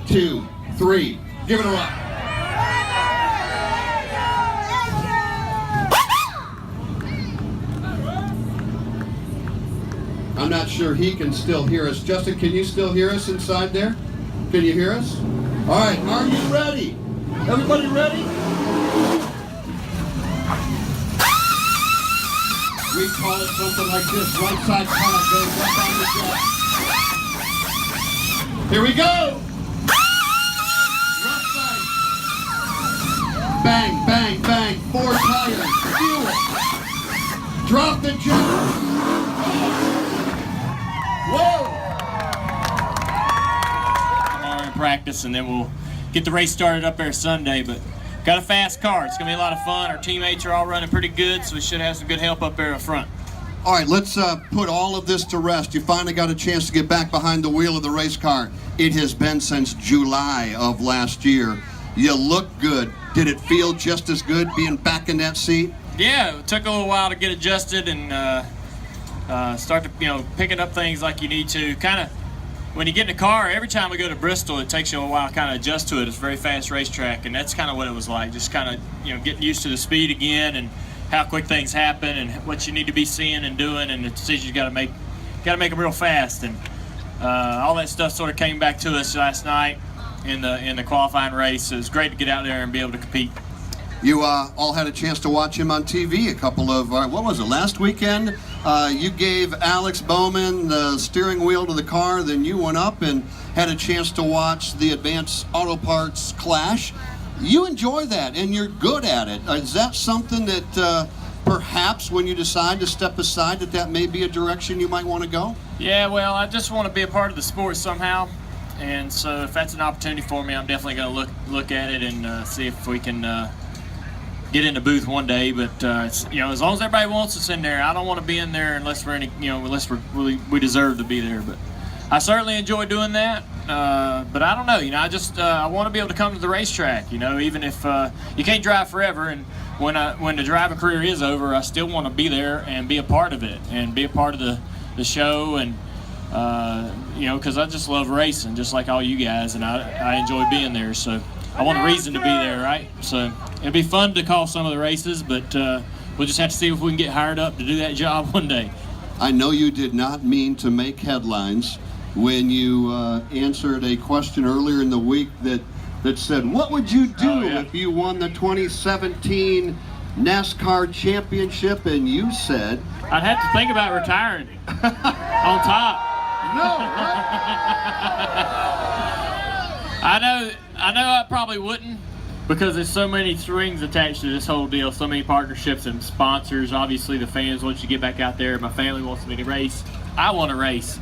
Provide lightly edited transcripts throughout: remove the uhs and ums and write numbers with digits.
2, 3. Give it a rock. I'm not sure he can still hear us. Justin, can you still hear us inside there? Can you hear us? All right, are you ready? Everybody ready? We call it something like this. Right side collar goes up on the jet. Here we go. Left side. Bang, bang, bang. 4 tires. Fuel. Drop the jet. Whoa. Tomorrow in practice, and then we'll get the race started up there Sunday. But got a fast car. It's going to be a lot of fun. Our teammates are all running pretty good, so we should have some good help up there up front. All right, let's put all of this to rest. You finally got a chance to get back behind the wheel of the race car. It has been since July of last year. You look good. Did it feel just as good being back in that seat? Yeah, it took a little while to get adjusted and start to, picking up things like you need to. Kind of, when you get in the car, every time we go to Bristol, it takes you a while to kind of adjust to it. It's a very fast racetrack, and that's kind of what it was like. Just kind of, getting used to the speed again and how quick things happen and what you need to be seeing and doing and the decisions you got to make them real fast. And all that stuff sort of came back to us last night in the qualifying race. It was great to get out there and be able to compete. You all had a chance to watch him on TV a couple of, what was it, last weekend? You gave Alex Bowman the steering wheel to the car, then you went up and had a chance to watch the Advanced Auto Parts Clash. You enjoy that, and you're good at it. Is that something that perhaps when you decide to step aside that may be a direction you might want to go? Yeah, well, I just want to be a part of the sport somehow. And so if that's an opportunity for me, I'm definitely going to look at it and see if we can get in the booth one day. But as long as everybody wants us in there, I don't want to be in there unless we deserve to be there. But I certainly enjoy doing that. But I don't know. I want to be able to come to the racetrack. Even if you can't drive forever, and when the driving career is over, I still want to be there and be a part of it and be a part of the show and. Because I just love racing, just like all you guys, and I enjoy being there. So I want a reason to be there, right? So it'll be fun to call some of the races, but we'll just have to see if we can get hired up to do that job one day. I know you did not mean to make headlines when you answered a question earlier in the week that said, what would you do if you won the 2017 NASCAR championship? And you said, I'd have to think about retiring on top. No, I know I probably wouldn't, because there's so many strings attached to this whole deal, so many partnerships and sponsors. Obviously the fans want you to get back out there. My family wants me to race. I want to race.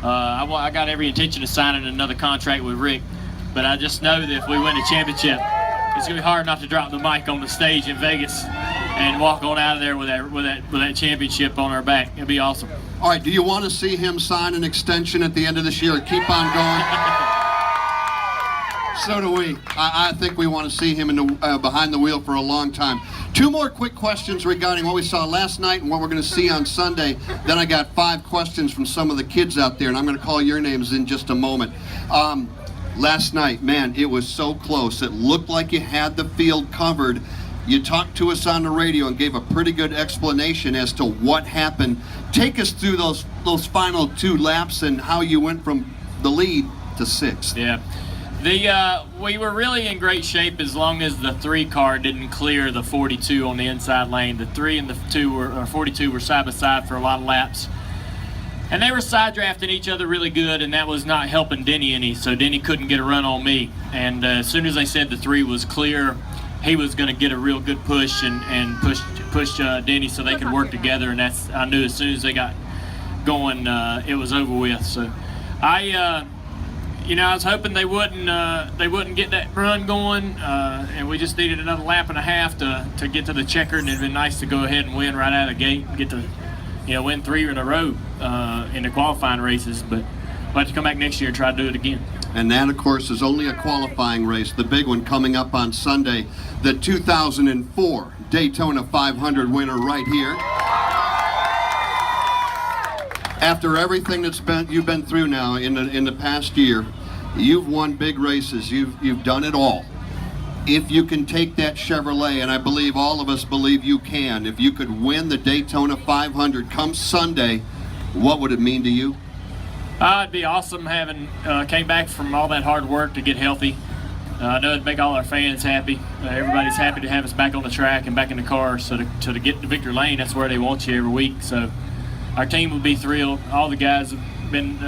I got every intention of signing another contract with Rick, but I just know that if we win the championship, it's gonna be hard not to drop the mic on the stage in Vegas and walk on out of there with that championship on our back. It'll be awesome. All right, do you want to see him sign an extension at the end of this year and keep on going? So do we. I think we want to see him behind the wheel for a long time. 2 more quick questions regarding what we saw last night and what we're going to see on Sunday. Then I got 5 questions from some of the kids out there, and I'm going to call your names in just a moment. Last night, man, it was so close. It looked like you had the field covered. You talked to us on the radio and gave a pretty good explanation as to what happened. Take us through those final 2 laps and how you went from the lead to 6th. Yeah. We were really in great shape as long as the 3 car didn't clear the 42 on the inside lane. The 3 and the 42 were side by side for a lot of laps. And they were side drafting each other really good, and that was not helping Denny any, so Denny couldn't get a run on me. And as soon as they said the 3 was clear, he was going to get a real good push and push Denny so they could work together. And I knew as soon as they got going, it was over with. So I was hoping they wouldn't get that run going, and we just needed another lap and a half to get to the checker, and it'd been nice to go ahead and win right out of the gate and get to win 3 in a row in the qualifying races. But we'll have to come back next year and try to do it again. And that, of course, is only a qualifying race. The big one coming up on Sunday, the 2004 Daytona 500 winner right here. After everything you've been through now in the past year, You've won big races. You've done it all. If you can take that Chevrolet, and I believe all of us believe you can, if you could win the Daytona 500 come Sunday, what would it mean to you? It'd be awesome having came back from all that hard work to get healthy. I know it'd make all our fans happy. Everybody's happy to have us back on the track and back in the car. So to get to Victory Lane, that's where they want you every week. So our team would be thrilled. All the guys have been,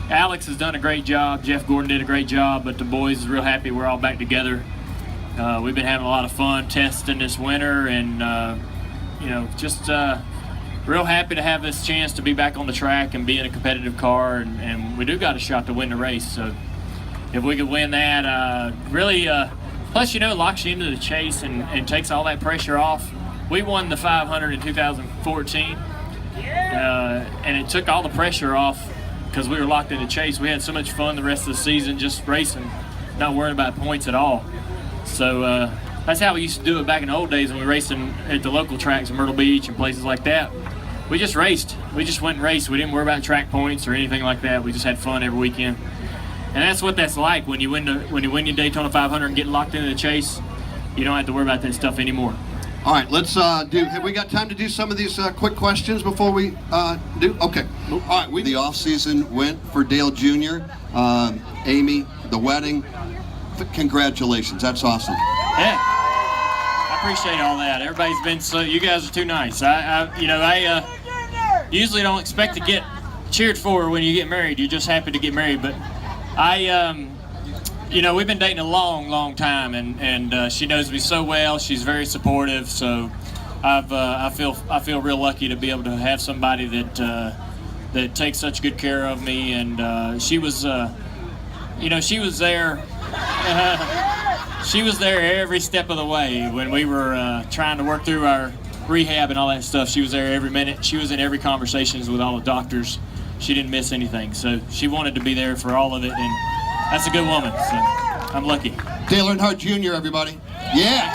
Alex has done a great job. Jeff Gordon did a great job, but the boys is real happy we're all back together. We've been having a lot of fun testing this winter, and just real happy to have this chance to be back on the track and be in a competitive car, and we do got a shot to win the race. So if we could win that, plus it locks you into the chase and takes all that pressure off. We won the 500 in 2014, and it took all the pressure off because we were locked in the chase. We had so much fun the rest of the season just racing, not worrying about points at all. So that's how we used to do it back in the old days when we were racing at the local tracks in Myrtle Beach and places like that. We just raced. We just went and raced. We didn't worry about track points or anything like that. We just had fun every weekend. And that's what that's like when you win your Daytona 500 and get locked into the chase. You don't have to worry about that stuff anymore. All right, let's have we got time to do some of these quick questions before we do? Okay. All right, the off-season went for Dale Jr., Amy, the wedding. Congratulations, that's awesome. Yeah, I appreciate all that. Everybody's been you guys are too nice. I usually don't expect to get cheered for when you get married. You're just happy to get married, but we've been dating a long time, and she knows me so well. She's very supportive, so I feel real lucky to be able to have somebody that takes such good care of me. And she was there. She was there every step of the way when we were trying to work through our rehab and all that stuff. She was there every minute. She was in every conversations with all the doctors. She didn't miss anything, so she wanted to be there for all of it, and that's a good woman, so I'm lucky. Dale Earnhardt Jr., everybody. Yeah.